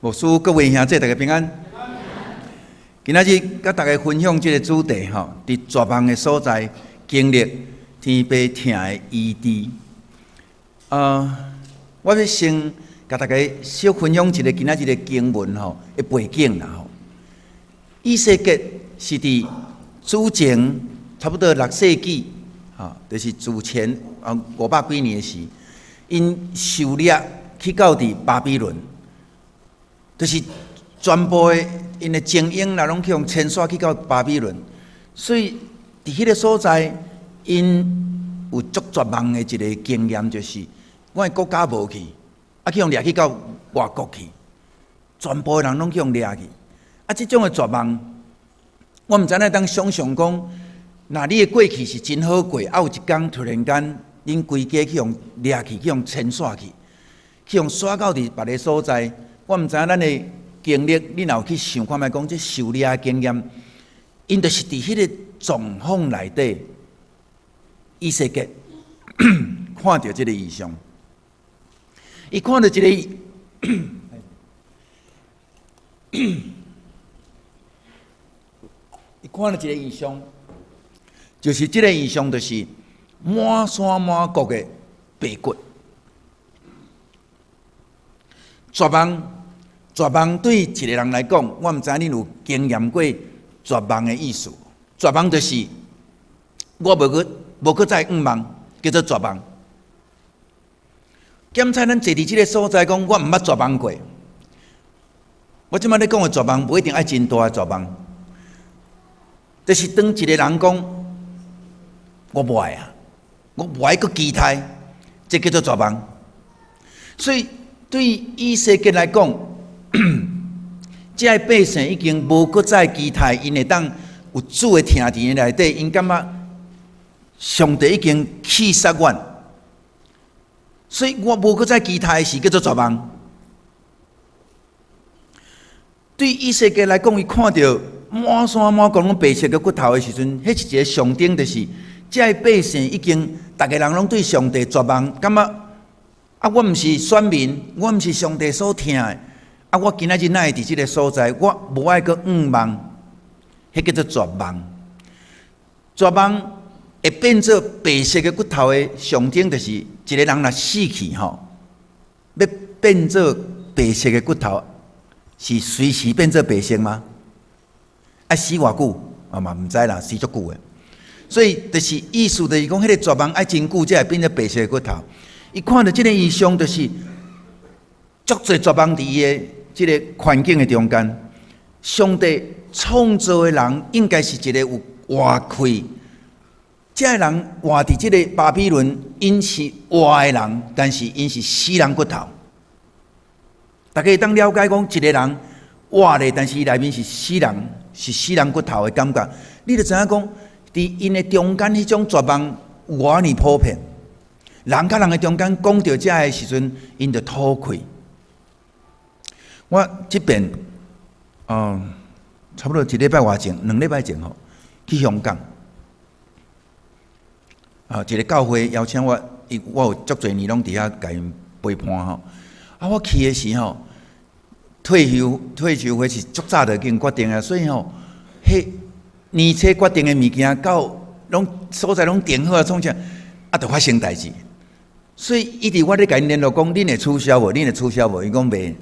牧师各位兄弟大家平安。今仔日甲大家分享这个主题吼，伫绝望的所在经历天父疼的医治。我要先甲大家小分享一个今仔日的经文吼的背景啦吼。以西结是伫主前差不多6世纪，就是主前500几年的时，因受掠去到伫巴比伦。就是全部的因的精英啦，拢去用迁徙去到巴比伦，所以伫迄个所在，因有足绝望的一个经验，就是我的国家无去，去用掠去到外国去，全部的人拢去用掠去。即种的绝望，我毋知影当想象讲，若你的过去是真好过，有一天突然间，恁规家去用掠去，去用迁徙去用徙到伫别个所在。我毋知影咱的经历，你若有去想看觅讲，这受掠的经验，因就是伫迄个状况内底，以西结看到这个异象，伊看到这个，伊看到一个异象，就是这个异象，就是满山满谷的白骨，绝望对一个人来讲，我毋知影你有经验过绝望的意思。绝望就是我无去再望，叫做绝望。检查咱坐伫即个所在，讲我毋捌绝望过。我即摆咧讲的绝望，不一定爱真大的绝望，就是当一个人讲我无爱啊，我无爱去期待，这叫做绝望。所以对以西结来讲，这些百姓已经无搁再期待，因会当有主的听伫内底，因感觉上帝已经气杀阮，所以我无搁再期待的是叫做绝望。对以西结来讲，伊看到满山满谷拢白色的骨头的时阵，迄是一个象征，就是这些百姓已经，逐个人拢对上帝绝望，感觉我毋是选民，我毋是上帝所听的。我今仔日哪会伫即个所在？我无爱去望，迄叫做绝望。绝望会变做白色的骨头的象征，就是一个人若死去吼，要变做白色的骨头，是随时变做白色吗？死偌久？嘛毋知啦，死足久的。所以就是意思就是讲，迄个绝望爱真久才会变做白色的骨头。伊看到即个异象，就是足侪绝望伫伊的即个环境的中间。上帝创造的人应该是一个有活气，这个人活伫即个巴比伦，因是活的人，但是因是死人骨头。大家当了解讲，一个人活的，但是伊内面是死人，是死人骨头的感觉。你就知影讲，伫因的中间迄种绝望有偌尼普遍。人甲人的中间讲到这的时阵，因就吐气。我即边，差不多1礼拜外前，2礼拜前吼，去香港，一个教会邀请我，我有足侪年拢伫遐甲因陪伴吼。我去的时候，退休或是足早就已经决定啊，所以吼，迄年初决定的物件，到拢所在拢定好啊，创啥，就发生代志。所以一直我咧甲因联络讲，恁会取消无？恁会取消无？伊讲袂。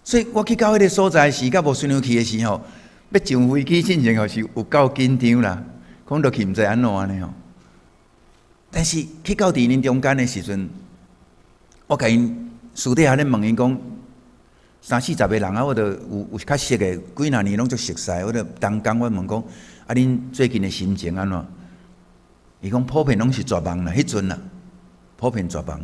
所以我去到迄个所在时，甲无顺利去的时候，要上飞机进前吼是有够紧张啦，讲落去毋知安怎安尼吼。但是去到伫因中间的时阵，我甲因私底下咧问因讲，30-40个人啊，我著有较熟的，几若年拢足熟悉，我著当讲我问讲，恁最近的心情安怎？伊讲普遍拢是绝望啦，迄阵啦。普遍绝望，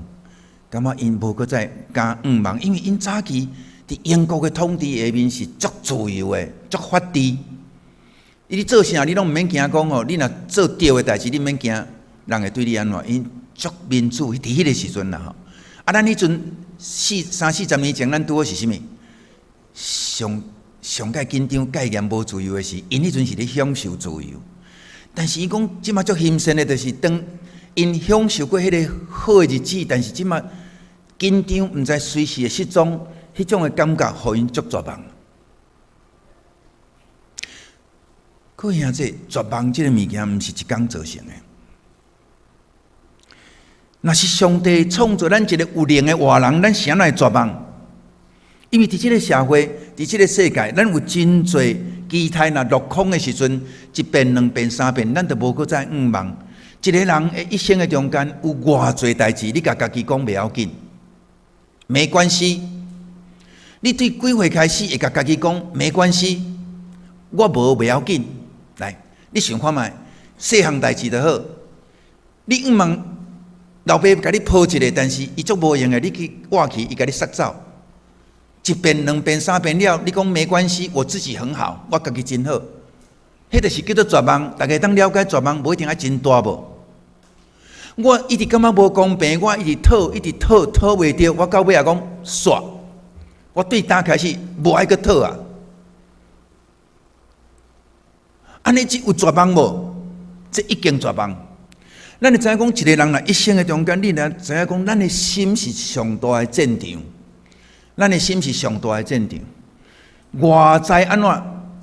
感觉因无搁再敢望，因为因早期伫英国的统治下面是足自由的、足法治。你做啥你拢毋免惊讲哦，你若做对的代志，你毋免惊人会对你安怎？因足民主，伫迄个时阵啦吼。咱迄阵30-40年前，咱拄好是啥物？上界紧张、概念无自由的是，因迄阵是咧享受自由。但是伊讲即马足欣赏的，就是当因享受过迄个好的日子，但是即马紧张，毋知随时会失踪，迄种的感觉，互因足绝望。可兄弟，绝望这个物件，毋是一工造成的。若是上帝创造咱一个有灵的活人，咱谁来绝望？因为伫即个社会，伫即个世界，咱有真侪机体若落空的时阵，一遍、两遍、三遍，咱就无搁再望。一个人的一生的中间，有偌侪代志，你甲家己讲袂要紧，没关系。你对几岁开始会甲家己讲没关系，我无袂要紧。来，你想看觅，细项代志就好。你毋茫老爸甲你抱一个，但是伊足无用的，你去挖去，伊甲你杀走。一遍、两遍、三遍了，你讲没关系，我自己很好，我家己真好。迄就是叫做绝望。大家当了解绝望，无一定要真大无。我一直感觉无公平，我一直讨袂着，我到尾也讲煞。我对打开始无爱去讨啊。安尼有绝望无？这已经绝望。咱会知影讲，一个人若一生的中间，你若知影讲，咱的心是上大的战场。咱的心是上大的战场，外在安怎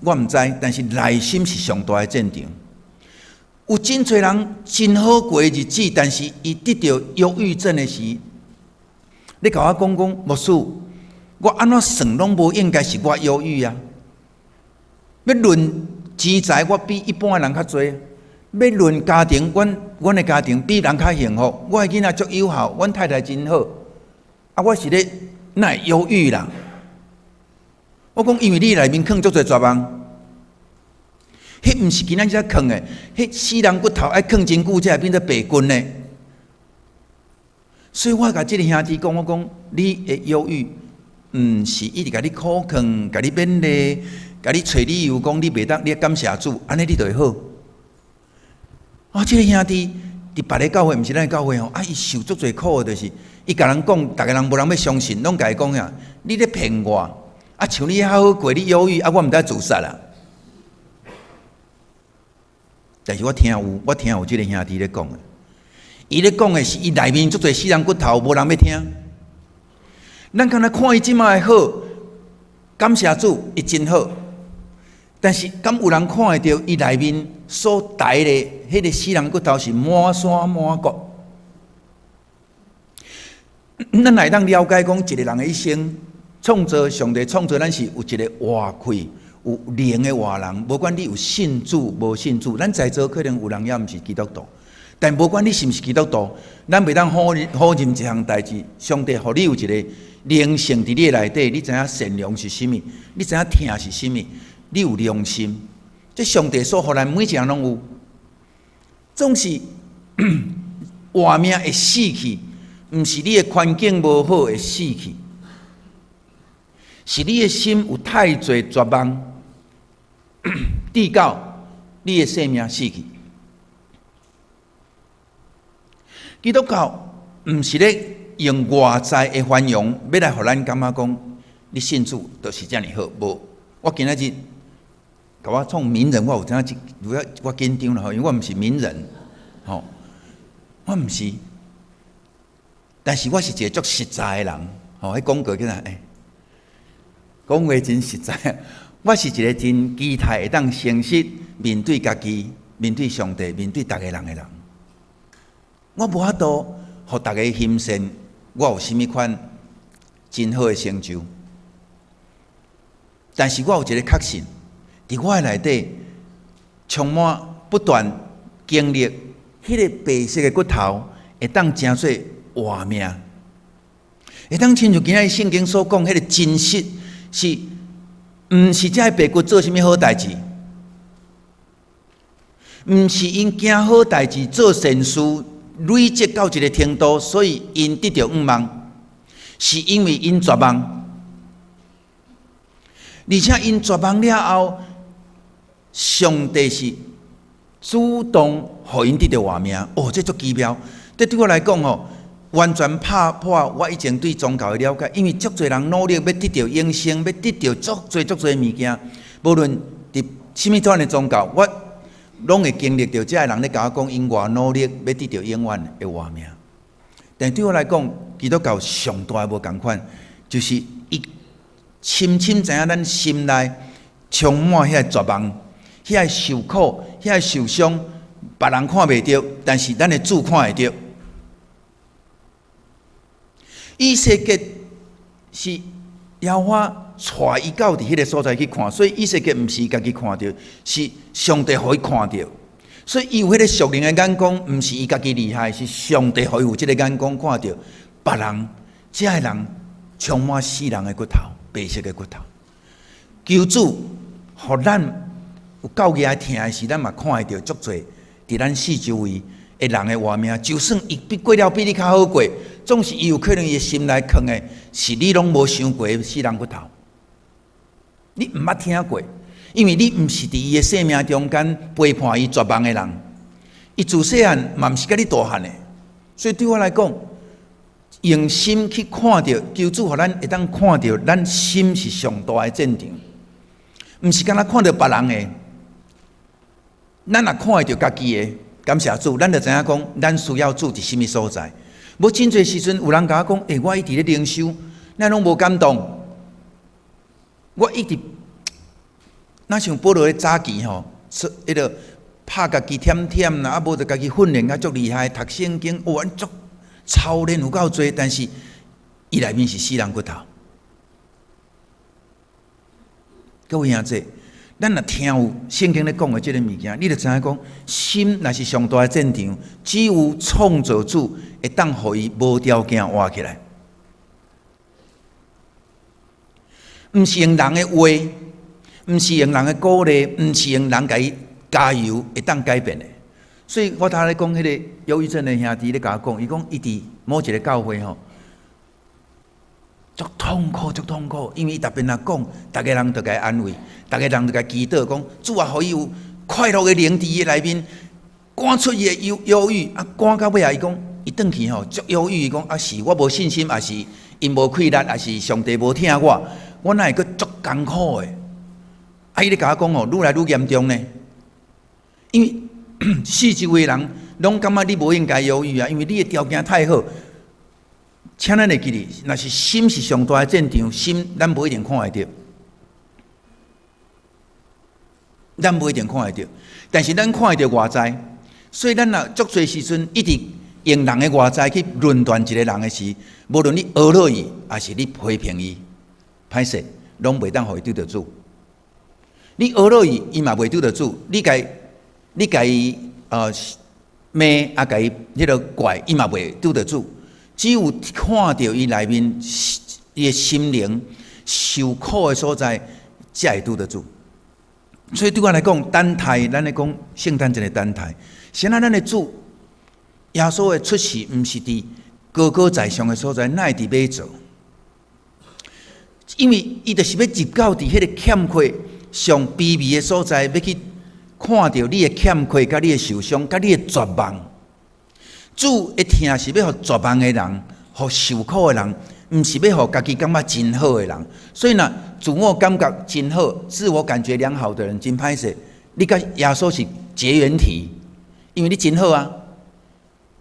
我毋知，但是内心是上大的战场。有真侪人真好过日子，但是伊得到忧郁症的时，你甲我讲牧师，我安怎算拢无应该是我忧郁啊？要论钱财，我比一般的人较侪；要论家庭，阮的家庭比人较幸福，我的囡仔足友好，阮太太真好，啊，我是咧。哪会忧郁啦？我讲，因为你内面藏足侪绝望，迄毋是今仔日藏的，迄死人骨头爱藏真久才会变做白骨呢。所以我甲即个兄弟讲，我讲你的忧郁，毋是一直甲你苦劝，甲你勉励，甲你找理由讲你袂当，你感谢主，安尼你就会好。啊，即个兄弟伫别个教会，毋是咱的教会吼，啊，伊受足侪苦的，就是。伊甲人讲，逐个人无人要相信，拢甲伊讲呀，你咧骗我，啊像你好好过，你忧郁，啊我毋知自杀啦。但是我听有即个兄弟咧讲的，伊咧讲的是伊内面足侪死人骨头，无人要听。咱敢若看伊即摆好，感谢主，伊真好。但是敢有人看会到伊内面所带的迄个死人骨头是满山满谷？咱来当了解讲，一个人的一生创造上帝创造咱是有一个活气、有灵的活人。无管你有信主无信主，咱在座可能有人也毋是基督徒，但无管你是毋是基督徒，咱袂当好认一项代志。上帝互你有一个灵性伫你内底，你知影善良是啥物，你知影疼是啥物，你有良心。这上帝所互咱每一个人拢有，总是活命会死去。毋是你的环境无好会死去，是你的心有太侪绝望，直到你的生命死去。基督教毋是咧用外在的繁荣，要来互咱感觉讲你信主就是遮尔好。无，我今仔日甲我创名人，我有听我紧张了，因为我毋是名人，吼，我毋是。但是我是一个足实在的人，迄广告叫啥？讲话真实在。我是一个真期待会当诚实面对家己、面对上帝、面对逐个人的人。我无法度互逐个欣赏我有甚物款真好的成就，但是我有一个确信，伫我的内底充满不断经历，迄个白色的骨头会当成做活命，会当亲像今仔圣经所讲，迄个真实是，毋是这白骨做甚物好代志，毋是因行好代志做善事累积到一个程度，所以因得到愿望，是因为因绝望，而且因绝望了后，上帝是主动互因得到活命。哦，这足奇妙！这对我来讲哦。完全打破我以前对宗教的了解，因为足侪人努力要得到永生，要得到足侪物件。无论伫什么款的宗教，我拢会经历到这些人咧甲我讲，因偌努力要得到永远的活命。但对我来讲，基督教上大无共款，就是伊深深知影咱心内充满遐绝望、遐受苦、遐受伤，别人看袂到，但是咱的主看会到。以西结是耶和华带伊到伫迄个所在去看，所以以西结毋是家己看到，是上帝互伊看到。所以伊有迄个属灵的眼光，毋是伊家己厉害，是上帝互伊有即个眼光看到别人，遮个人充满死人的骨头、白色的骨头。求主，互咱有够牙疼的时，咱嘛看会到足侪伫咱四周围的人的活命。就算伊过了比你较好过，总是伊有可能伊心内藏的是你拢无想过的死人骨头，你毋捌听过。因为你毋是伫伊的生命中间陪伴伊绝望的人，伊自细汉嘛毋是甲你大汉的，所以对我来讲，用心去看到，求主互咱会当看到，咱心是上大的战场，毋是敢若看到别人的，咱若看会到家己的，感谢主，咱就知影讲，咱需要主伫甚物所在。无真侪时阵，有人甲我讲，我一直咧灵修，咱拢无感动，我一直。那像保罗咧早期吼，迄个拍家己忝忝啦，啊无就家己训练啊足厉害，读圣经，足操练有够多，但是伊内面是死人骨头。各位兄弟，咱若听有圣经咧讲的即个物件，你就知影讲，心若是上大的战场，只有创造主会当互伊无条件活起来，毋是用人的话。毋是用人的鼓励，毋是用人甲伊加油会当改变的。所以我头咧讲迄个忧郁症的兄弟咧甲我讲，伊讲伊伫某一个教会吼，足痛苦，足痛苦，因为伊逐边啊讲，逐个人都甲伊安慰，逐个人都甲伊祈祷，讲主啊，互伊有快乐的灵伫伊内面，赶出伊的忧郁，啊，赶到尾啊，伊讲伊转去吼，足忧郁，伊讲啊是我无信心，啊是因无气力，啊是上帝无听我哪会阁足艰苦的？啊！伊咧甲我讲吼，愈来愈严重呢。因为四周围人拢感觉你无应该忧郁啊，因为你的条件太好。请咱会记哩，若是心是上大的战场，心咱无一定看会到，咱无一定看会到，但是咱看会到外在。所以咱若足侪时阵一直用人的外在去论断一个人的时，无论你学落伊，还是你批评伊，歹势，拢袂当互伊对得住。你学落伊，伊嘛袂拄得住。你甲伊骂啊，甲伊迄个怪，伊嘛袂拄得住。只有看到伊内面伊的心灵受苦的所在，才会拄得住。所以对我来讲，等待，咱来讲圣诞节的等待，现在咱的主耶稣的出世，毋是伫高高在上的所在，哪会伫马座？因为伊就是要入到伫迄个欠缺。上卑微的所在，要去看到你的欠缺、甲你的受伤、甲你的绝望。主一听是要互绝望的人、互受苦的人，毋是要互家己感觉真好的人。所以呢，自我感觉真好、自我感觉良好的人真歹势。你甲耶稣是结缘体，因为你真好啊。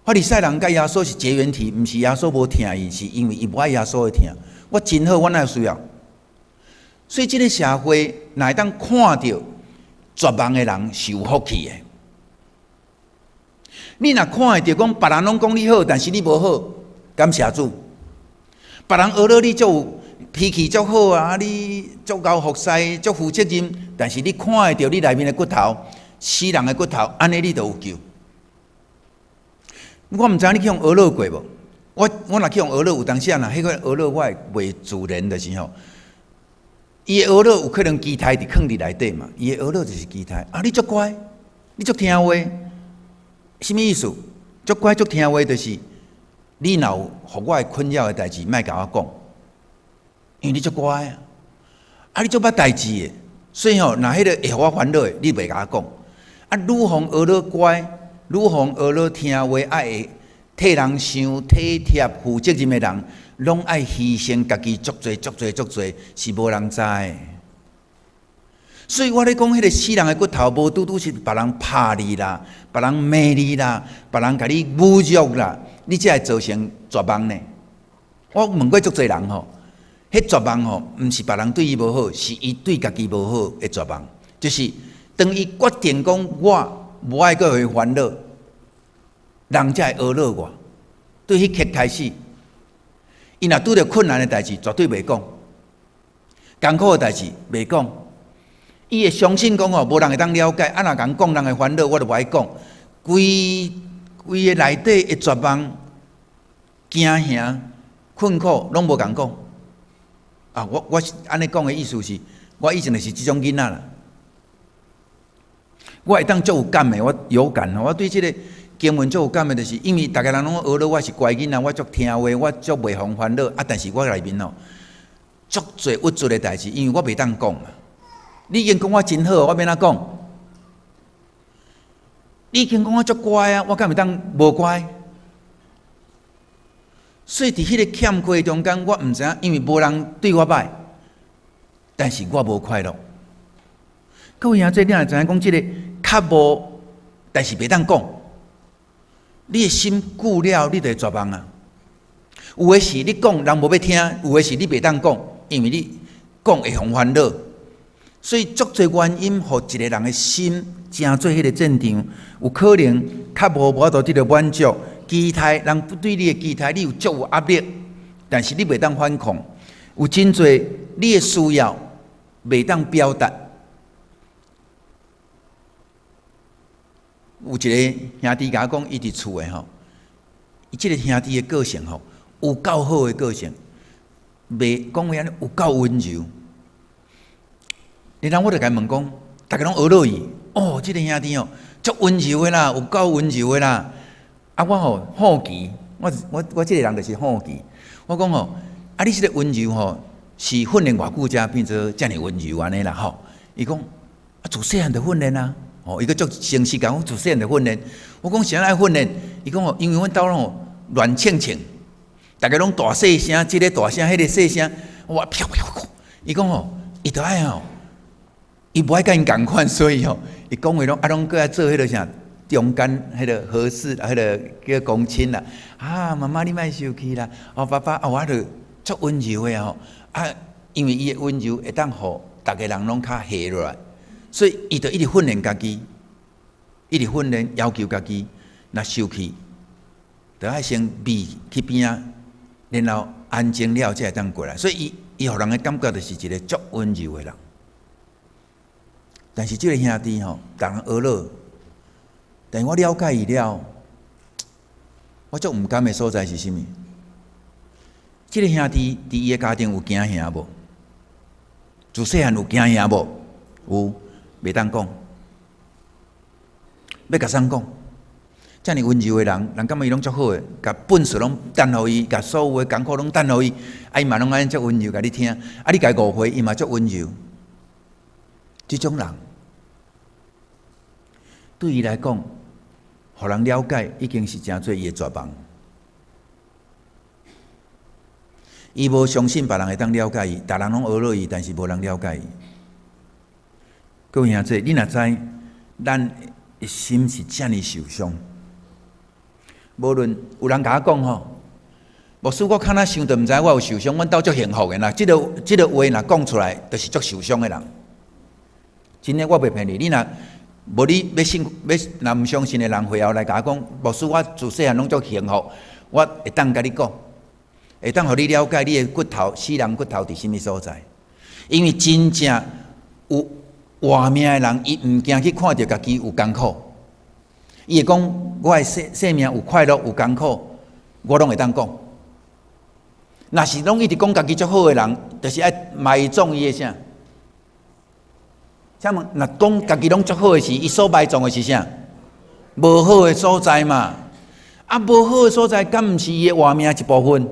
法利赛人甲耶稣是结缘体，毋是耶稣无疼伊，是因为伊无爱耶稣的疼。我真好，我哪有需要？所以，这个社会哪会当看到绝望的人是有福气的？你若看会到讲别人拢讲你好，但是你无好，感谢主。别人学了你足有脾气足好啊，你足够服侍、足负责任，但是你看会到你内面的骨头，死人的骨头，安尼你就有救。我毋知你去用学了过无？我若去用学了，有当时啊，迄个学了我袂自然的时候。伊的学了有可能机台伫藏伫内底嘛？伊的学了就是机台啊！你足乖，你足听话，什么意思？足乖足听话，就是你若有互我困扰的代志，莫甲我讲，因为你足乖啊！啊，你足捌代志的，所以若迄个会互我烦恼的，你袂甲我讲。啊，愈防学了乖，愈防学了听话，爱替人想、体贴、负责任的人。拢爱牺牲家己足侪，是无人知的。所以我咧讲，迄个死人的骨头，无拄拄是别人拍你啦，别人骂你啦，别人甲你侮辱啦，你才会造成绝望呢。我问过足侪人吼，迄迄绝望吼，毋是别人对伊无好，是伊对家己无好的绝望。就是当伊决定讲我无爱阁会烦恼，人才会讹恼我。对迄刻开始，伊若拄着困难的代志，绝对袂讲；艰苦的代志袂讲。伊会相信讲吼，无人会当了解。啊，若共讲人的烦恼，我就无爱讲。规个内底的绝望、惊吓、困苦，拢无共讲。啊，我是安尼讲的意思是，我以前就是即种囡仔啦。我会当足有感的，我有感。我对即个经文足有感的，就是因为大家人拢学了我是乖囡仔，我足听话，我足袂烦烦恼。啊，但是我内面吼，足侪郁卒的代志，因为我袂当讲嘛。你已经讲我真好，我免怎讲？你已经讲我足乖啊，我敢会当无乖？所以伫迄个欠缺中间，我毋知影，因为无人对我歹，但是我无快乐。各位兄弟，你也知影讲，即个较无，但是袂当讲。你的心久了，你就会绝望啊。有诶是你讲人无要听，有诶是你袂当讲，因为你讲会互烦恼。所以足侪原因，互一个人的心正做迄个战场，有可能较无法度得到满足。期待人对你的期待，你有足有压力，但是你袂当反抗。有真侪你的需要袂当表达。有一个兄弟甲我讲，伊伫厝诶吼，伊即个兄弟的个性吼，有够好的个性，袂讲话安尼有够温柔。然后我就甲伊问讲，大家拢学落伊，哦，即个兄弟哦，足温柔的啦，有够温柔的啦。啊，我吼好奇，我即个人就是好奇。我讲吼，啊，你即个温柔吼，是训练偌久才变做遮尔温柔安尼啦吼。伊讲，啊，自细汉就训练啊。哦，伊个足诚实讲，我自细汉就训练。我讲啥爱训练？伊讲吼，因为阮兜吼乱庆庆，大家拢大细声，即个大声，迄个细声，我飘飘飘。伊讲吼，伊就爱吼，伊无爱甲因共款，所以吼，伊讲话拢搁爱做迄个啥。中间迄个合适，迄个叫公亲啦。啊，妈妈你莫生气啦。哦，爸爸，我就足温柔的吼。啊，因为伊的温柔会当互大家人拢较下落来，所以伊就一直训练家己，一直训练要求家己。若生气，就爱先避去边啊，然后安静了才会当过来。所以伊互人的感觉就是一个足温柔的人。但是这个兄弟吼，逐人学了。但是我了解伊了，我足毋甘的所在是啥物？即个兄弟伫伊的家庭有惊吓无？自细汉有惊吓无？有，袂当讲，要甲谁讲？遮尔温柔的人，人感觉伊拢足好诶，甲本事拢等互伊，甲所有的艰苦拢等互伊，啊伊嘛拢安尼足温柔甲你听，啊你甲伊误会，伊嘛足温柔。即种人，对伊来讲。互人了解已经是真侪伊的绝望，伊无相信别人会当了解伊，大人拢学落伊，但是无人了解伊。各位兄弟，你若知咱的心是遮尔受伤，无论有人甲我讲吼，牧师我敢若想都毋知我有受伤，阮兜足幸福的啦。即个话若讲出来，就是足受伤的人。真诶，我袂骗你，你若。无你要信，若毋相信的人，会后来甲我讲，牧师，我自细汉拢足幸福，我会当甲你讲，会当互你了解你的骨头，死人骨头伫什么所在。因为真正有活命的人，伊毋惊去看到家己有艰苦，伊会讲，我的生命有快乐有艰苦，我拢会当讲。若是拢一直讲家己足好的人，就是爱埋葬伊的啥？请问，若讲家己拢足好诶时，伊所埋葬诶是啥？无好诶所在嘛。啊，无好诶所在，敢毋是伊诶活命一部分？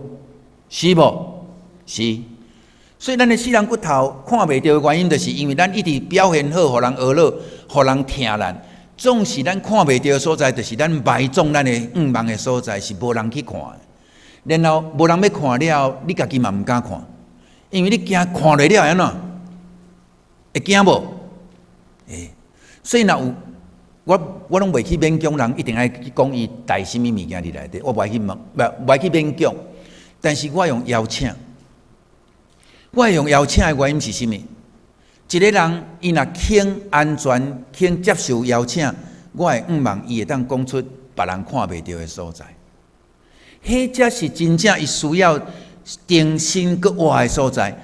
是无？是。所以咱诶死人骨头看袂到诶原因，就是因为咱一直表现好，互人学乐，互人听咱。总是咱看袂到诶所在，就是咱埋葬咱诶欲望诶所在，是无人去看诶。然后无人要看了，你家己嘛毋敢看，因为你惊看落了安怎？会惊无？所以若有我拢袂去勉强人，一定爱去讲伊带什么物件伫内底，我袂去问，袂去勉强。但是我用邀请，我会用邀请的原因是甚物？一个人伊若肯安全、肯接受邀请，我会望伊会当讲出别人看袂到的所在。迄才是真正伊需要定心搁活的所在。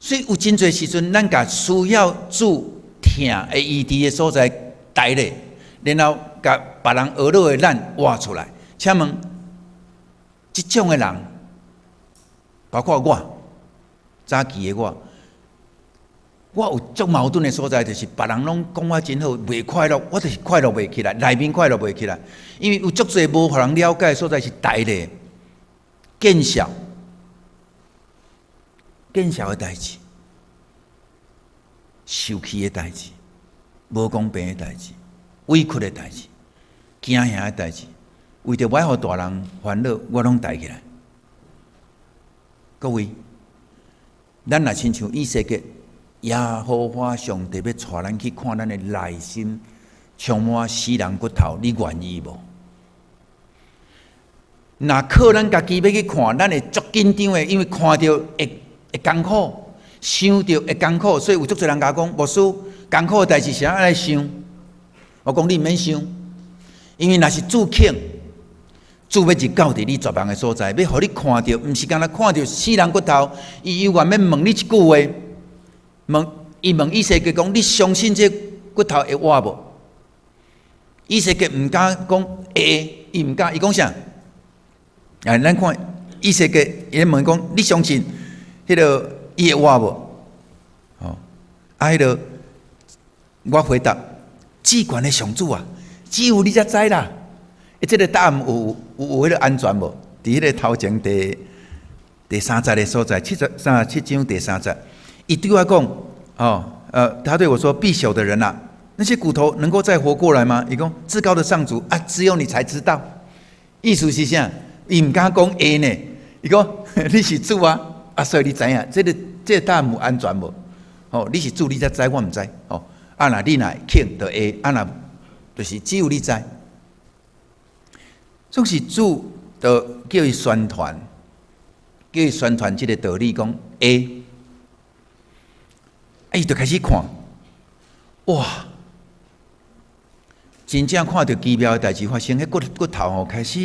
所以有真侪时阵，咱甲需要主疼的医治的所在带咧，然后甲别人学落的咱挖出来。请问，即种的人，包括我早期的我有足矛盾的所在，就是别人拢讲我真好，袂快乐，我就是快乐袂起来，内面快乐袂起来，因为有足侪无互人了解的所在是带咧，见笑的代志，受气的代志，无公平的代志，委屈的代志，惊吓的代志，为着我互大人烦恼，我拢带起来。各位，咱若亲像以色列，耶和华上帝要带咱去看咱的内心充满死人骨头，你愿意无？若靠咱家己要去看，咱会足紧张的，因为看到会艰苦，想到会艰苦，所以有足侪人甲我讲，牧师艰苦的代志是安来想。我讲你毋免想，因为若是主肯，主要是到伫你绝望的所在，要互你看到，毋是干那看到死人骨头，伊又愿要问你一句话，问以色列讲：你相信这骨头会活无？以色列毋敢讲会，伊毋敢，伊讲啥？咱看以色列，伊问讲：你相信迄个伊会活无？哦，迄个我回答：至悬的上主啊，只有你才知啦。这个答案有迄个安全无？伫迄个头前第3节的所在，37章第3节，伊对我讲：他对我说：“必朽的人啊，那些骨头能够再活过来吗？”伊讲：“至高的上主啊，只有你才知道。”意思是啥？伊毋敢讲会呢。伊讲：“你是主啊，所以你知影，这个答案有安全无？哦，你是主，你才知，我毋知。哦，若你若肯就会，若就是只有你知。总是主就叫伊宣传，这个道理，讲会。伊就开始看，哇！真正看到奇妙的代志发生，迄骨头开始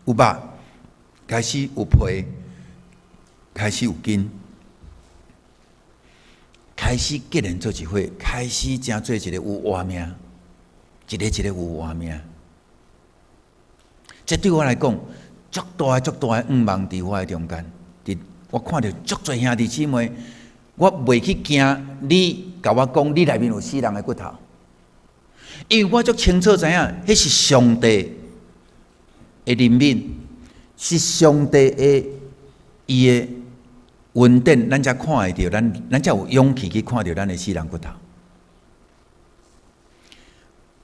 有肉，开始有皮，开始有筋，开始结连做一伙，开始真做一个有活命，一个有活命。这对我来讲，足大的愿望伫我的中间。我看到足侪兄弟姊妹，我袂去惊你甲我讲，你内面有死人的骨头，因为我足清楚知影，迄是上帝的怜悯，是上帝的伊的恩典，咱才看会到，咱才有勇气去看到咱的死人骨头。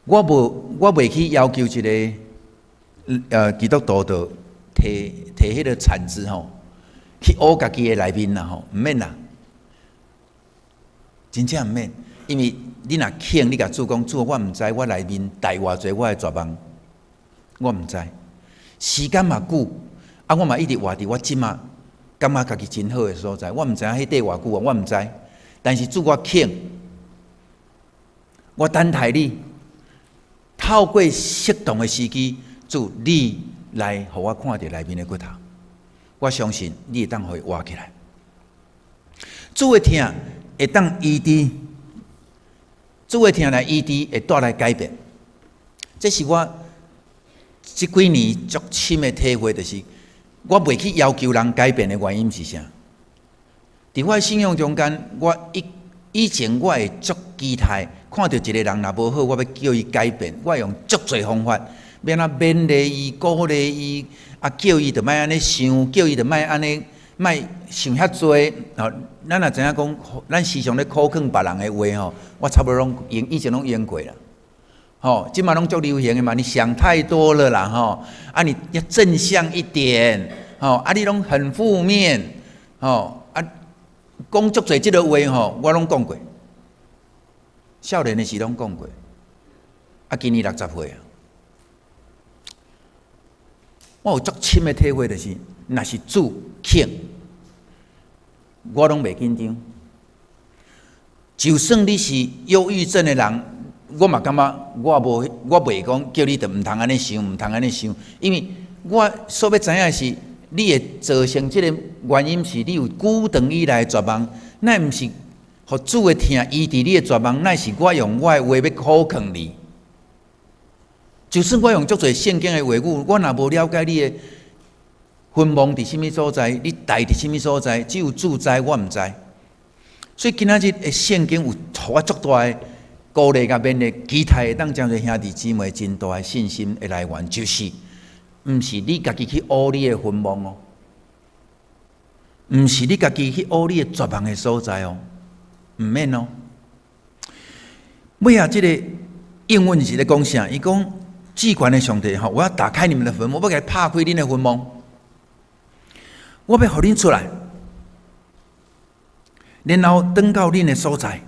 我袂去要求一个基督徒就摕迄个铲子吼，去挖家己的内面啦吼，毋免啦，真正毋免，因为你若肯，你甲主讲，主我毋知我内面带偌济我的绝望，我毋知，时间嘛久，我嘛一直活伫我即马感觉家己真好的所在，我毋知影迄块偌久啊，我毋知，但是主我肯，我等待你，透过适当的时机。主，你来，互我看到内面的骨头，我相信你会当互伊活起来。主的疼会当医治，主的疼来医治，会带来改变。这是我这几年足深的体会，就是我袂去要求人改变的原因是啥？伫我信仰中间，我以前我会足期待，看到一个人若无好，我要叫伊改变，我用足侪方法。免啊勉励伊、鼓励伊，叫伊着莫安尼想，叫伊着莫安尼，莫想遐多。咱也知影讲，咱时常咧苦劝别人的话吼，我差不多拢以前拢用过啦。即马拢足流行的嘛，你想太多了啦你要正向一点你拢很负面讲足侪即个话我拢讲过，少年的时拢讲过，今年60岁啊。我有足深的体会，就是若是主肯，我拢袂紧张。就算你是忧郁症的人，我嘛感觉我袂讲叫你着毋通安尼想，毋通安尼想，因为我所要知影的是，你会造成即个原因是你有久长以来的绝望，乃毋是互主的听医治你的绝望，乃是我用我的话要考劝你。就算我用足侪圣经的话语，我若无了解你的昏蒙伫什么所在，你大伫什么所在，只有主知，我毋知。所以今仔日的圣经有互我足大的鼓励甲勉励，期待会当将做兄弟姊妹真大的信心的来源，就是毋是你家己去学你的昏蒙哦，毋是你家己去学你的绝望的所在哦，毋免哦。尾啊，即个英文是咧讲啥？伊讲至权的上帝吼，我要打开你们的坟墓，我要给拍开恁的坟墓，我要互恁出来。然后转到恁的所在，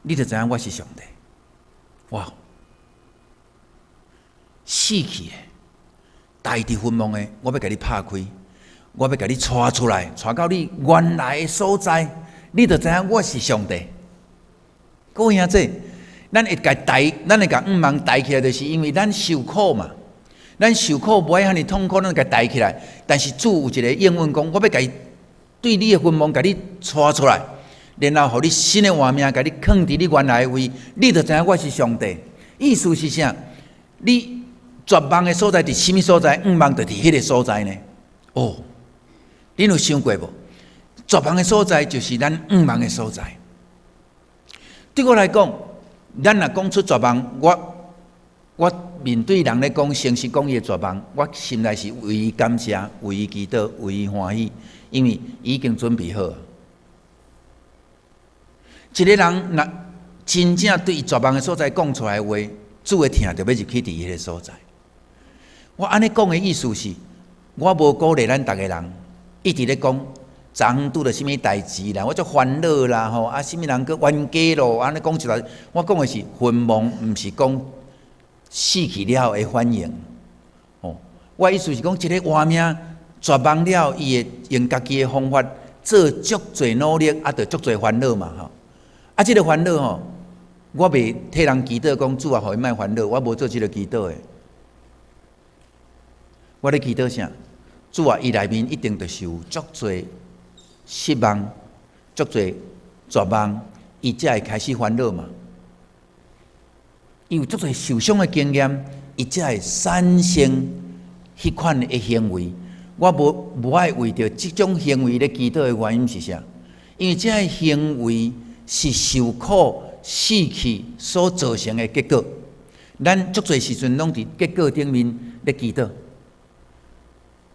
你就知影我是上帝。哇！死去的、大地昏蒙的，我要给你拍开，我要给你带出来，带到你原来的所在，你就知影我是上帝。各位兄弟，咱会甲五芒抬起来，就是因为咱受苦嘛。咱受苦不爱遐尼痛苦，咱甲抬起来。但是主有一个应允讲，我要甲伊。对你的昏蒙，甲你带出来，然后，互你新的活命，甲你放伫你原来的位，你就知影我是上帝。意思是啥？你绝望的所在伫什么所在？五望就伫迄个所在呢？哦，你有想过无？绝望的所在就是咱五望的所在。对我来讲，咱若讲出绝望，我面对人咧讲诚实讲伊的绝望，我心内是为伊感谢，为伊祈祷，为伊欢喜。因为已经准备好，一个人若真正对绝望的所在讲出来的话，主会听着要入去伫迄个所在。我安尼讲的意思是，我无鼓励咱逐个人一直咧讲，昨昏拄着什么代志啦，我足烦恼啦吼，啊，什么人去冤家咯，安尼讲出来。我讲的是昏蒙，毋是讲死去了后的反应。哦，我意思是讲一个活命。绝望了，伊会用家己的方法做足侪努力，啊，着足侪烦恼嘛吼。啊，即个烦恼吼，我袂替人祈祷讲主啊，互伊莫烦恼，我无做即个祈祷的。我咧祈祷啥？主啊，伊内面一定着受足侪失望、足侪绝望，伊才会开始烦恼嘛。伊有足侪受伤的经验，伊才会产生迄款的行为。我无爱为着即种行为咧祈祷的原因是啥？因为这个行为是受苦、死去所造成的结果。咱足侪时阵拢伫结果顶面咧祈祷。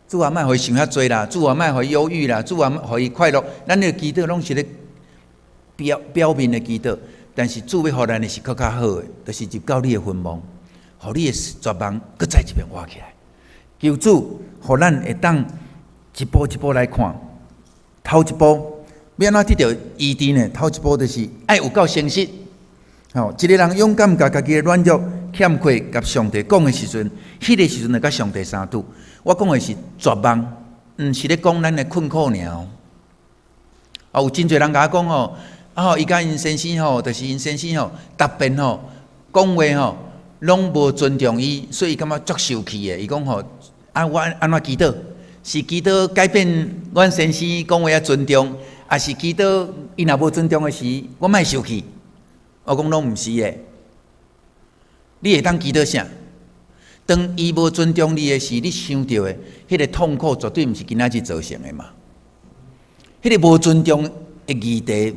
主啊，莫互伊想遐多啦；主啊，莫互伊忧郁啦；主啊，互伊快乐。咱咧祈祷拢是咧表面的祈祷，但是主要互咱的是更较好的，就是入到你的坟墓，互你的绝望搁再一遍活起来。求主，互咱会当一步一步来看。头一步要安怎得到医治呢？头一步就是爱有够诚实。吼，一个人勇敢甲家己的软弱、欠缺，甲上帝讲的时阵，迄个时阵就甲上帝相拄。我讲的是绝望，毋是咧讲咱的困苦尔。啊，有真侪人甲我讲吼，伊甲因先生吼，就是因先生吼，答辩吼，讲话吼，拢无尊重伊，所以伊感觉足受气的。伊讲吼。我安怎祈祷？是祈祷改变阮先生讲话尊重，还是祈祷伊若无尊重的时，我莫受气？我讲拢毋是的。你会当祈祷啥？当伊无尊重你的时，你想到的迄个痛苦绝对毋是今仔日造成的嘛？迄个无尊重的议题，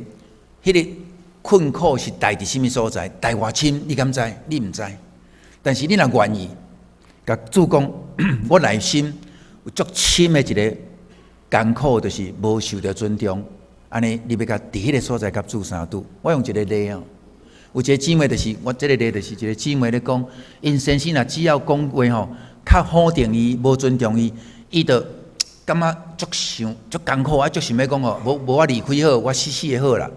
迄个困苦是大伫什么所在？大偌深？你敢知？你毋知？但是你若愿意。甲主讲，我内心有足深的一个艰苦，就是无受到尊重。安尼，你要甲伫迄个所在甲主相拄。我用一个例哦，有一个姊妹，就是我这个例，就是一个姊妹咧讲，因先生若只要讲话吼，较否定伊，无尊重伊，伊就感觉足艰苦，足想要讲吼，无我离开好，我死的好啦。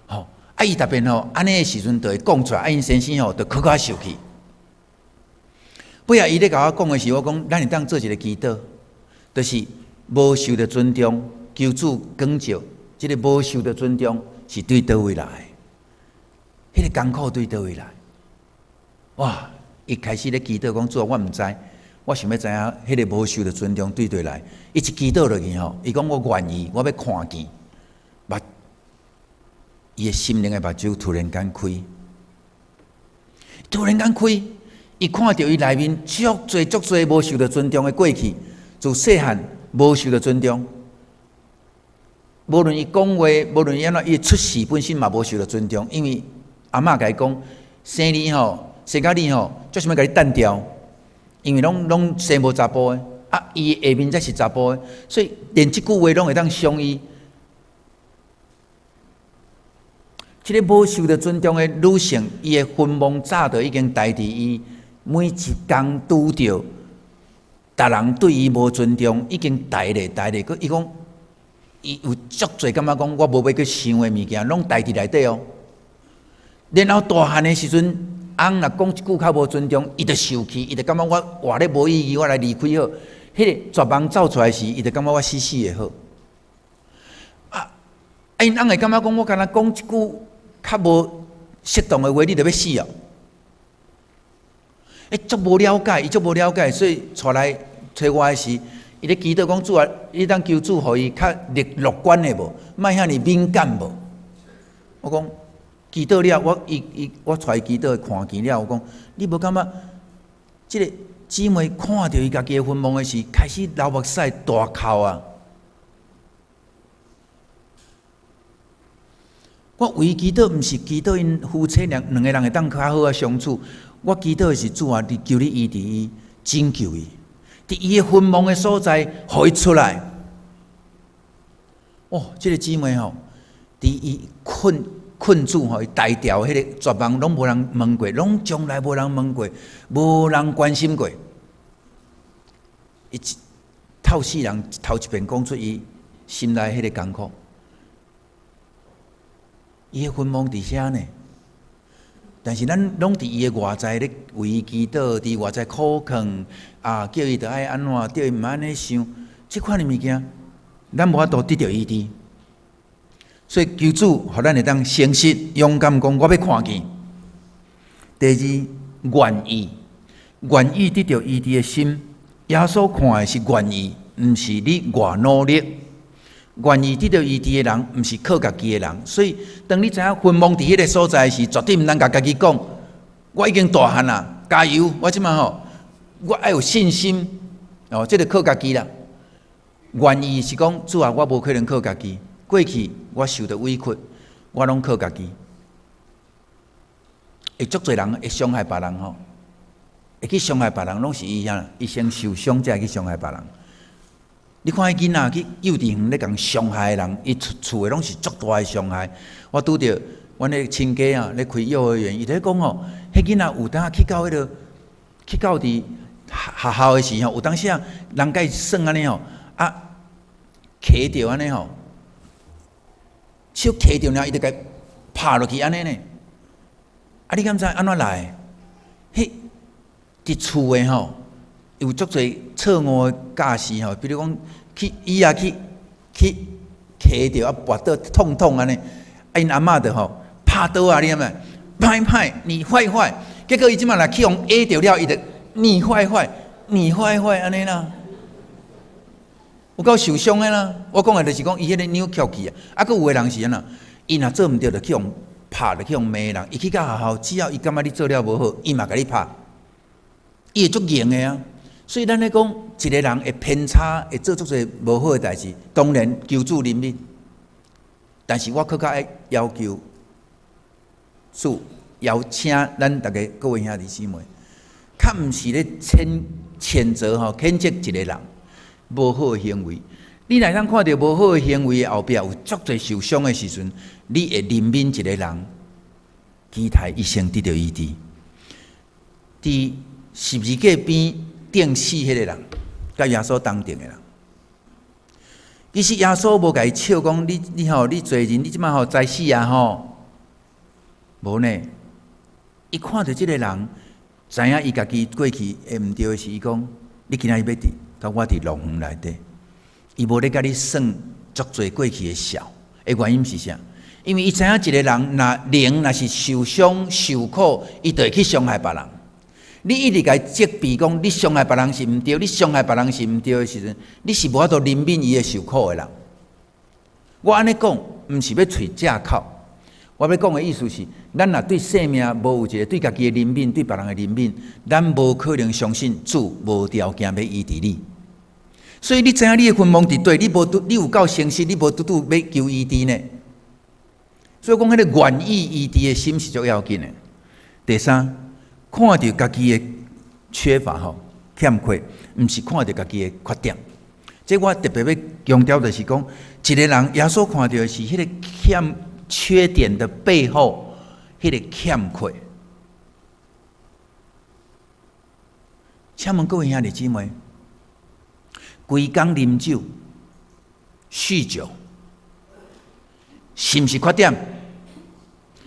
吼，伊特别吼，安尼的时阵就会讲出来，因先生吼就更加受气。尾仔伊咧甲我讲的是，我讲咱会当做一个祈祷，就是无受到尊重，求主光照，这个无受到尊重是对倒位来的？迄个艰苦对倒位来？哇！一开始咧祈祷讲主啊，我毋知，我想要知影迄个无受到尊重对倒来。伊一祈祷落去吼，伊讲我愿意，我要看见，目伊的心灵的目睭突然间开，伊看到伊内面足侪无受到尊重的过去，自细汉无受到尊重。无论伊讲话，无论伊安怎，伊出世本身嘛无受到尊重，因为阿嬷甲伊讲，生你吼，生到你吼，做啥物甲你单调？因为拢生无查甫的，啊，伊下面才是查甫的，所以连即句话拢会当伤伊。即个无受到尊重的女性，伊的魂梦早就已经代替伊。每一工拄着，逐人对伊无尊重，已经代咧。佮伊讲，伊有足侪感觉讲，我无要去想的物件，拢代伫内底哦。然后大汉的时阵，翁若讲一句较无尊重，伊就受气，伊就感觉我活咧无意义，我来离开好。迄个绝望走出来时，伊就感觉我死的好。因翁会感觉讲，我敢若讲一句较无适当的话，你就要死哦。足无了解，伊足无了解，所以出来找我的时，伊咧祈祷讲主啊，你当求主，互伊较乐观的无，莫遐尼敏感无。我讲祈祷了，我带伊祈祷看见了，我讲你无感觉，即个姊妹看到伊家己的坟墓的时，开始流目屎大哭啊！我唯一祈祷，毋是祈祷因夫妻两个人会当较好啊相处。我祈祷的是主啊，你求你医治伊，拯救伊，伫伊的昏蒙的所在，互伊出来。哦，这个姊妹吼，伫伊困住吼，伊大条迄个绝望，拢无人问过，拢从来无人问过，无人关心过。伊透世人头一遍讲出伊心内迄个艰苦，伊的昏蒙伫遐呢。但是咱拢伫伊的外在咧为伊祈祷，伫外在苦劝啊，叫伊着爱安怎，叫伊毋安尼想，即款的物件，咱无法度得到医治。所以求主，互咱会当诚实、勇敢讲，我要看见。第二，愿意得到医治的心。耶稣看的是愿意，毋是你偌努力。愿意得到医治的人，毋是靠家己的人。所以，当你知影昏蒙伫迄个所在时，绝对毋通甲家己讲，我已经大汉啦，加油！我即摆吼，我爱有信心。哦，这个靠家己啦。愿意是讲，主啊，我无可能靠家己。过去我受到委屈，我拢靠家己。会足侪人会伤害别人吼，会去伤害别人，拢是伊遐，伊先受伤才会去伤害别人。你看迄囡仔去幼稚园咧，共伤害的人，伊厝的拢是足大的伤害。我拄着阮迄亲家啊，咧开幼儿园，伊咧讲吼，迄囡仔有当去到迄落，去到伫学校的时候，有当时啊，人甲伊耍安尼吼，啊，揢着安尼吼，手揢着了，伊就甲拍落去安尼呢。啊，你敢知安怎来？迄伫厝的吼。有足侪错误的教示吼，比如讲去伊也去揢着啊，跋倒痛安尼，啊因阿嬷着吼拍倒啊，你知影歹，你坏，结果伊即摆若去用压着了，伊着你坏安尼啦，有够受伤的啦。我讲的就是讲伊迄个扭曲去啊，啊，佫有的人是安怎，伊若做毋对，着去用拍，着去用骂人。伊去到学校，只要伊感觉你做了无好，伊嘛甲你拍，伊会足硬的啊。所以咱咧讲，一个人会偏差，会做足侪无好诶代志，当然求主怜悯。但是我更较爱要求主，邀请咱大家各位兄弟姊妹，较毋是咧谴责吼，谴责一个人无好诶行为。你若通看到无好诶行为后壁有足侪受伤诶时阵，你会怜悯一个人，期待一生得到医治。伫十字架边钉死迄个人，甲耶稣同定诶人。其实耶稣无甲伊笑讲，你吼，你罪人，你即摆吼知死啊吼，无呢。伊看到即个人，知影伊家己过去会毋对诶时，伊讲，你今仔日要甲我伫牢房内底，伊无咧甲你算足侪过去的笑。的原因是啥？因为伊知影一个人若是受伤受苦，伊就会去伤害别人。你一直甲伊责备讲，你伤害别人是毋对，你伤害别人是毋对的时阵，你是无法度怜悯伊的受苦的人。我安尼讲，毋是要找藉口。我要讲的意思是，咱若对生命无有一个对家己的怜悯，对别人的怜悯，咱无可能相信主无条件要医治你。所以你知影你的分蒙伫对，你有够诚实，你无拄要求医治呢？所以讲，迄个愿意医治的心是足要紧的。第三，看到家己的缺乏欠缺，毋是看到家己的缺点。这我特别要强调的是讲，一个人耶稣看到的是迄个缺点的背后，迄个欠缺。请问各位兄弟姊妹，规工啉酒、酗酒，是毋是缺点？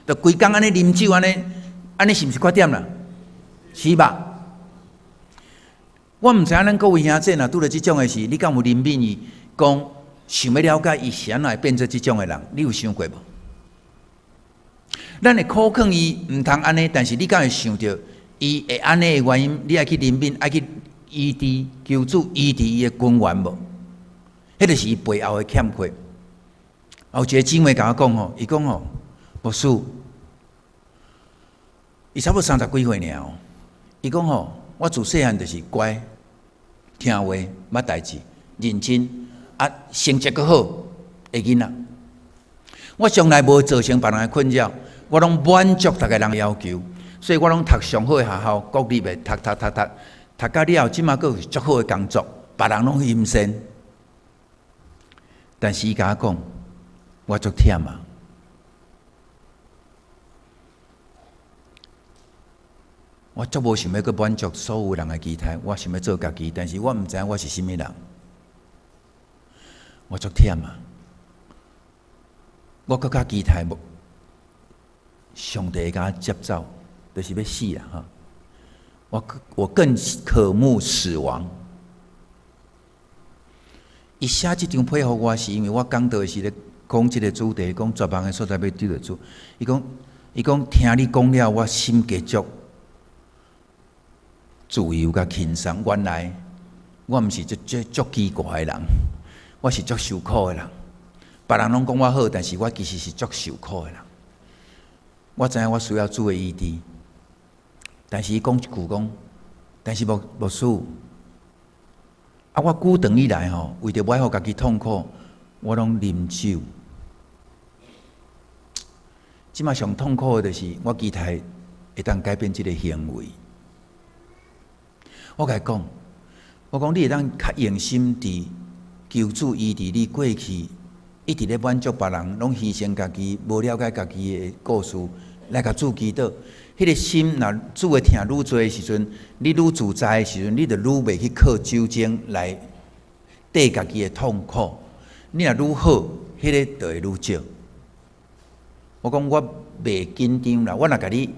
就规工安尼啉酒，安尼是毋是缺点啦？是吧？我毋知影咱各位兄弟若拄着即种的事，你敢有怜悯伊？讲想要了解伊是安怎会变做即种的人？你有想过无？咱会苦劝伊毋通安尼，但是你敢会想到伊会安尼的原因？你爱去怜悯，爱去医治，求主医治伊的根源无？迄就是伊背后的欠缺。有一个姊妹甲我讲伊讲牧师，伊差不多30几岁尔伊讲我自细汉就是乖、听话、捌代志、认真，成绩阁好的囡仔。我从来无造成别人的困扰，我拢满足大家人的要求，所以我拢读上好的学校，国立的读到了后，即马阁有足好的工作，别人拢欣赏。但是伊甲我讲，我足忝啊！我足无想要去满足所有人的期待，我想要做家己，但是我毋知影我是甚物人，我足忝啊！我更加期待上帝会甲我接走，就是要死啊！我更渴慕死亡。伊写即张配合我，是因为我讲到的是咧讲即个主题，讲绝望的所在要对得住。伊讲听你讲了，我心加足自由甲轻松。原来我毋是足奇怪的人，我是足受苦的人。别人拢讲我好，但是我其实是足受苦的人。我知影我需要主的医治，但是伊讲一句讲，但是牧师，我久长以来为着不互家己痛苦，我拢啉酒。即马上痛苦的就是我期待会当改变即个行为。我甲伊讲，我讲你会当较用心伫求主医治你过去一直咧满足别人，拢牺牲家己，无了解家己的故事，来甲主祈祷。迄个心，若主的疼愈多的时阵，你愈自在的时阵，你就愈袂去靠酒精来抵家己的痛苦。你若愈好，迄个就会愈少。我讲我袂紧张啦，我若甲你，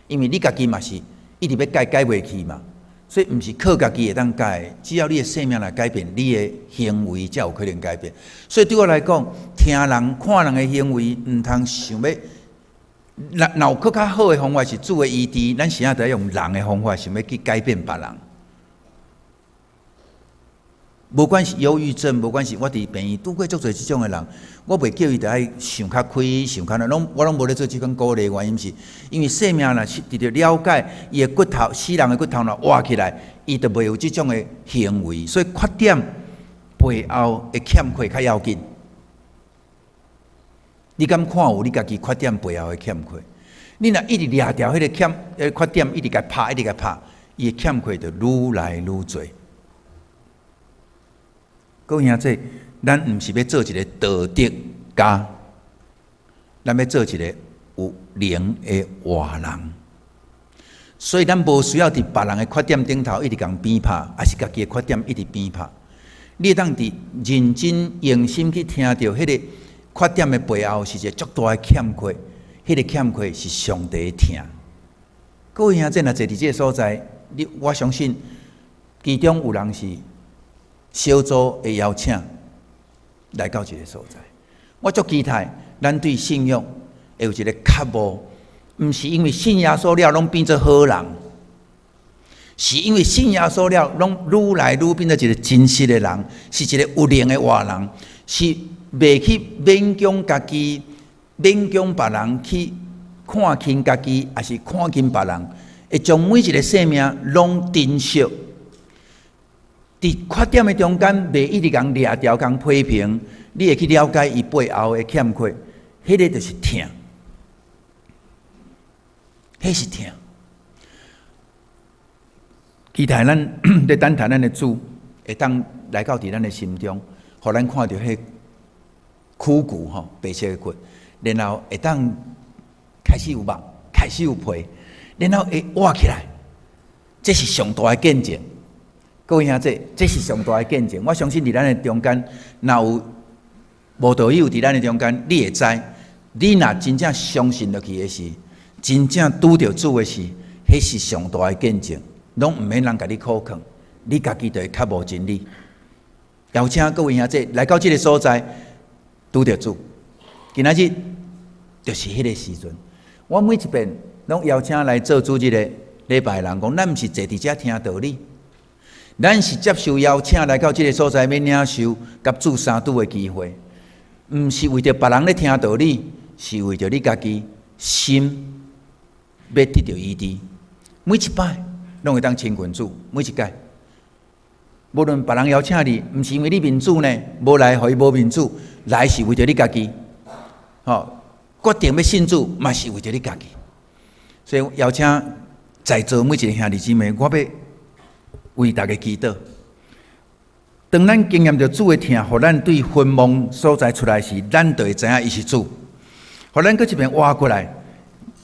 因为你家己嘛是一直要改袂去嘛，所以毋是靠家己会当改，只要你的生命来改变，你的行为才有可能改变。所以对我来讲，听人看人的行为，毋通想要。若有更较好的方法是主的医治，咱现在得用人的方法，想要去改变别人。无管是忧郁症，无管是我伫病院拄过足侪即种的人，我袂叫伊着爱想较开，想较我拢无咧做即种鼓励。原因是因为生命若是直着了解伊的骨头，死人的骨头若活起来，伊就袂有即种的行为。所以缺点背后的欠缺较要紧。你敢看有你家己缺点背后的欠缺？你若一直掠条迄个缺点，一直甲拍，伊的欠缺就愈来愈多。各位兄弟，咱毋是要做一个道德家，咱要做一个有灵的活人。所以咱无需要伫别人的缺点顶头一直共鞭拍，还是家己的缺点一直鞭拍。你当伫认真用心去听到迄个。缺点的背后是一个足大的欠缺，迄个欠缺是上帝的疼。各位兄弟，若坐伫这个所在，我相信其中有人是小组的邀请，来到这个所在。我足期待咱对信仰会有一个觉悟，毋是因为信耶稣了拢变做好人，是因为信耶稣了拢愈来愈变做一个真实的人，是一个有灵的活人，是袂去勉强家己、勉强别人去看轻家己，还是看轻别人，会将每一个生命拢珍惜。伫缺点的中间，袂一直讲掠掉、讲批评，你会去了解伊背后的欠缺，迄个就是疼，迄是疼。期待咱咧等待咱的主，会当来到伫咱的心中，互咱看到迄苦骨吼白色的骨，然后会当开始有肉，开始有皮，然后会活起来。这是上大的见证。各位兄弟，这是上大的见证。我相信伫咱的中间，若有无道友伫咱的中间，你会知，你若真正相信落去的是，真正拄着主的是，迄是上大的见证，拢毋免人甲你考劝，你家己就会较无真理。邀请各位兄弟来到这个所在，拄着主，今仔日就是迄个时阵。我每一遍拢邀请来做主日的礼拜的人讲，咱毋是坐伫遮听道理。咱是接受邀请来到这个所在，要领受甲主相拄的机会，毋是为着别人咧听道理，是为着你家己心要得到医治。每一摆拢会当亲近主，每一届，无论别人邀请你，毋是因为你民主呢，无来互伊无民主，来是为着你家己。决定要信主，嘛是为着你家己。所以邀请在座每一个兄弟姊妹，我要为大家祈祷。当咱经验着主的疼，互咱对昏蒙所在出来时，咱就会知影伊是主。互咱搁一边挖过来，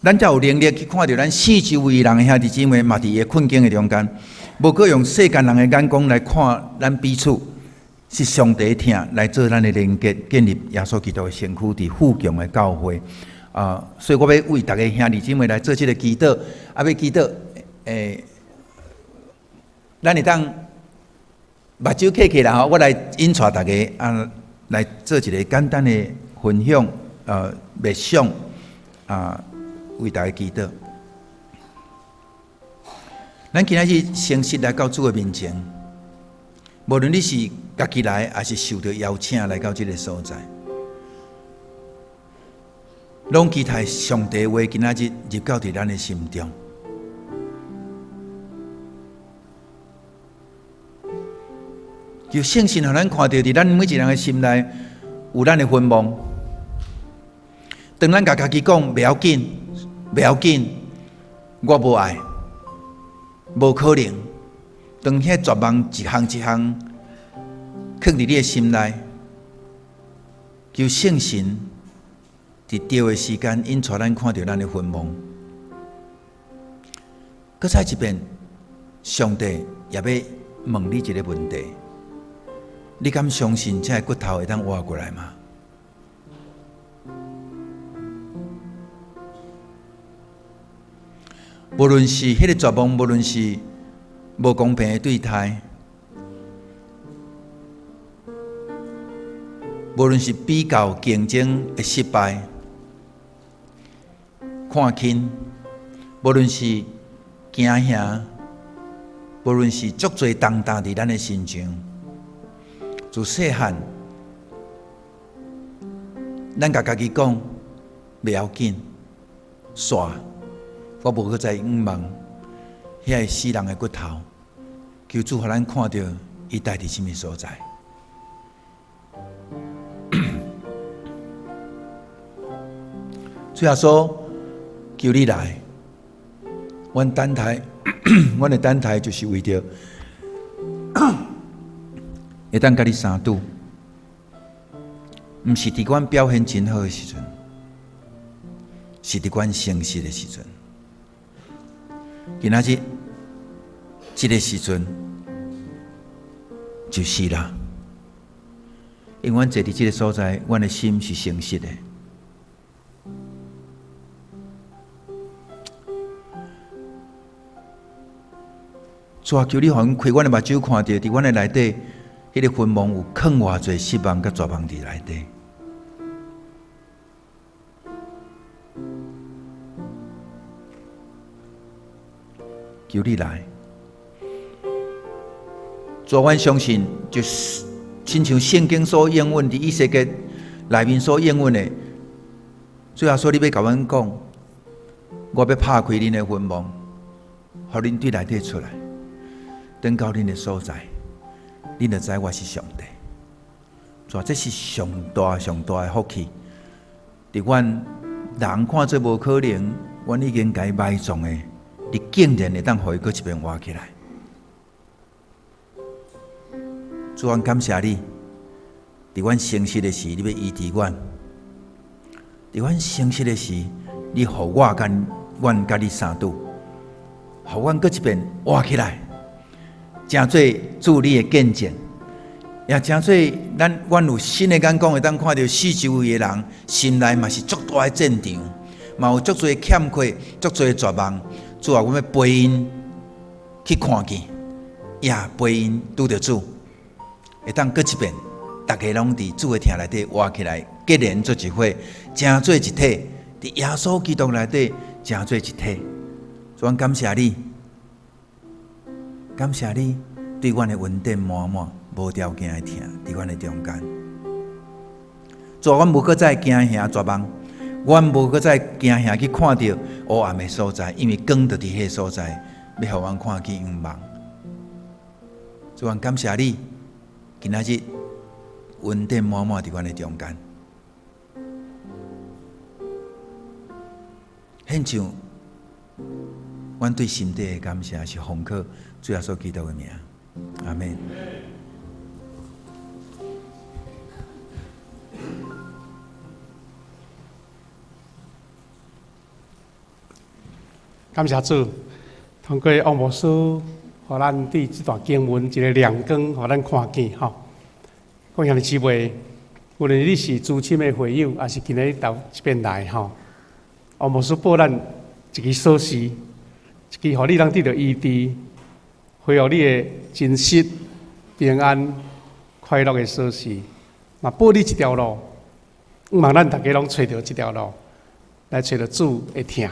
咱才有能力去看到咱四周围人的兄弟姊妹嘛伫伊困境的中间，无搁用世间人的眼光来看咱彼此，是上帝的疼来做咱的连结，建立耶稣基督的身躯伫富强的教会。所以我要为大家兄弟姊妹来做这个祈祷，要祈祷，咱会当目睭闭起来吼，我来引带大家来做一个简单的分享，默想为大家祈祷。咱今仔日诚实来到主的面前，无论你是家己来，还是受到邀请来到这个所在，拢期待上帝话今仔日入到伫咱的心中。就圣神让咱看到，伫咱每一个人的心内有咱的昏蒙。当咱甲家己讲不要紧，不要紧，我无爱，无可能。当遐绝望一项一项放伫你的心内，求圣神伫对的时间引带咱看到咱的昏蒙。搁再一遍，上帝也要问你一个问题。你敢相信这骨头会当活过来吗？无论是迄个绝望，无论是无公平的对待，无论是比较竞争的失败、看轻，无论是惊吓，无论是足多重担伫咱的心上。自细汉，咱甲家己讲不要紧，煞我无搁再仰望遐个死人的骨头，求主互咱看到伊待伫什么所在。主耶稣，求你来，阮等待，阮的等待就是为着。会当甲你相拄，毋是伫阮表现真好的时阵，是伫阮诚实的时阵。今仔日这个时阵就是啦，因为阮坐伫这个所在，阮的心是诚实的。主啊，求你互阮开阮的目睭，看到伫阮的内底。迄个坟墓有藏偌侪失望甲绝望伫内底。求你来，主，阮相信就是亲像圣经所应允伫以西结内面所应允的。最后说，你要甲阮讲，我要拍开恁的坟墓，互恁对内底出来，登到恁的所在，恁就知我是上帝。主，这是上大上大的福气。伫阮人看做无可能，阮已经该埋葬的，你竟然会当互伊搁一遍活起来。主，阮感谢你，伫阮生息的时，你要医治阮。伫阮生息的时，你互我甲阮甲你相拄，互阮搁一遍活起来，诚做主你的见证，也诚做阮有新的眼光，会当看到四周围的人心内嘛是足大的战场，嘛有足多欠缺，足多绝望。主啊，阮要陪因去看见，也陪因拄着主，会当搁一遍。大家拢伫主的厅内底活起来，结连做一伙，成做一体。伫耶稣基督内底，成做一体。所以，感谢你，感谢你对阮的恩典满满，无条件的听伫阮的中间。主，阮无搁再惊吓绝望，阮无搁再惊吓去看到黑暗的所在，因为光就伫迄个所在，要互阮看见光芒。主，阮感谢你，今仔日。恩典满满伫阮的中间，很像阮对心底的感谢是奉靠主耶稣基督的名，阿门。感谢主，通过王牧师，互咱对这段经文一个亮光，互咱看见吼。讲兄弟姊妹，无论你是资深的会友，还是今日到这边来吼，王牧师报咱一个锁匙，一个互你能得到医治，恢复你的真实、平安、快乐的锁匙，嘛报你一条路。希望咱大家拢找到这条路，来找到主的听。